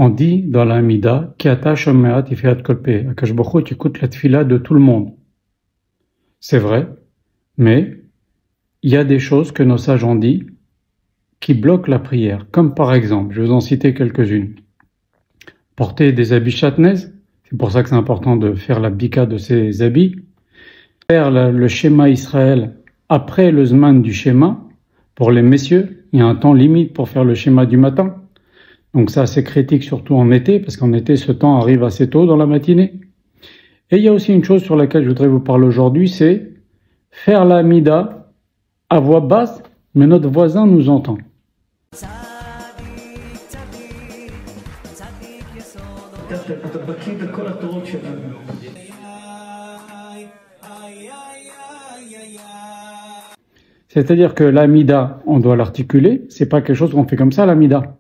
On dit dans la Hamida, qui attache un me'at ifeat kolpeh. Akadosh Baruch Hu écoute la tfila de tout le monde. C'est vrai, mais il y a des choses que nos sages ont dit qui bloquent la prière. Comme par exemple, je vais vous en citer quelques-unes. Porter des habits chatnez, c'est pour ça que c'est important de faire la bdika de ces habits. Faire le schéma Israël après le zman du schéma. Pour les messieurs, il y a un temps limite pour faire le schéma du matin. Donc ça, c'est critique surtout en été, parce qu'en été, ce temps arrive assez tôt dans la matinée. Et il y a aussi une chose sur laquelle je voudrais vous parler aujourd'hui, c'est faire la Hamida à voix basse, mais notre voisin nous entend. C'est-à-dire que l'Hamida, on doit l'articuler, c'est pas quelque chose qu'on fait comme ça, l'Hamida.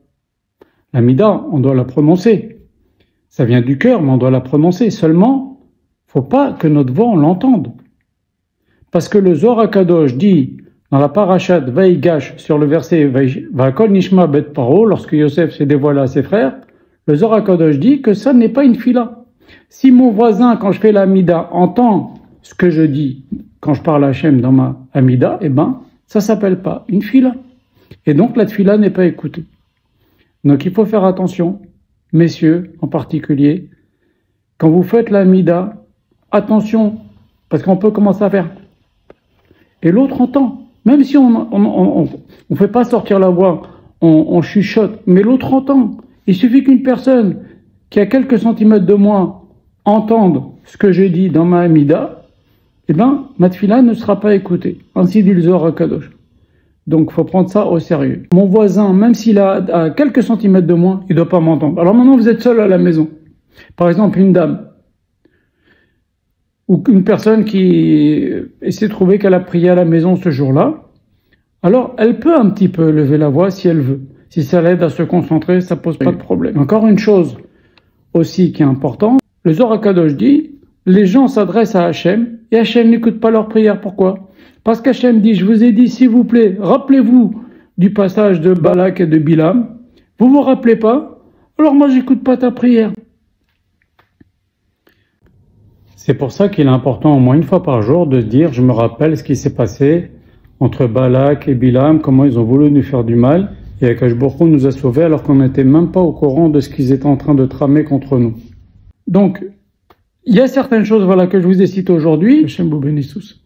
L'Hamida, on doit la prononcer. Ça vient du cœur, mais on doit la prononcer. Seulement, faut pas que notre voix, on l'entende. Parce que le Zohar HaKadosh dit, dans la parashat Vaïgash, sur le verset Va'akol Nishma Bet Paro, lorsque Yosef s'est dévoilé à ses frères, le Zohar HaKadosh dit que ça n'est pas une fila. Si mon voisin, quand je fais l'Hamida, entend ce que je dis, quand je parle à Hachem dans ma Hamida, eh ben, ça s'appelle pas une fila. Et donc, la tfila n'est pas écoutée. Donc, il faut faire attention, messieurs en particulier, quand vous faites la Hamida, attention, parce qu'on peut commencer à faire. Et l'autre entend, même si on fait pas sortir la voix, on chuchote, mais l'autre entend. Il suffit qu'une personne qui a quelques centimètres de moi entende ce que j'ai dit dans ma Hamida, eh ben, ma tfila ne sera pas écoutée. Ainsi dit le Zohar HaKadosh. Donc, il faut prendre ça au sérieux. Mon voisin, même s'il a quelques centimètres de moi, il ne doit pas m'entendre. Alors maintenant, vous êtes seul à la maison. Par exemple, une dame ou une personne qui essaie de trouver qu'elle a prié à la maison ce jour-là. Alors, elle peut un petit peu lever la voix si elle veut. Si ça l'aide à se concentrer, ça pose pas de problème. Encore une chose aussi qui est importante, le Zohar HaKadosh dit, les gens s'adressent à Hachem et Hachem n'écoute pas leur prière. Pourquoi ? Parce qu'Hachem dit, je vous ai dit, s'il vous plaît, rappelez-vous du passage de Balak et de Bilam. Vous vous rappelez pas? Alors moi, j'écoute pas ta prière. C'est pour ça qu'il est important au moins une fois par jour de se dire, je me rappelle ce qui s'est passé entre Balak et Bilam, comment ils ont voulu nous faire du mal, et Akadosh Baruch Hu nous a sauvés alors qu'on n'était même pas au courant de ce qu'ils étaient en train de tramer contre nous. Donc, il y a certaines choses, voilà, que je vous ai citées aujourd'hui. Hachem vous bénisse tous.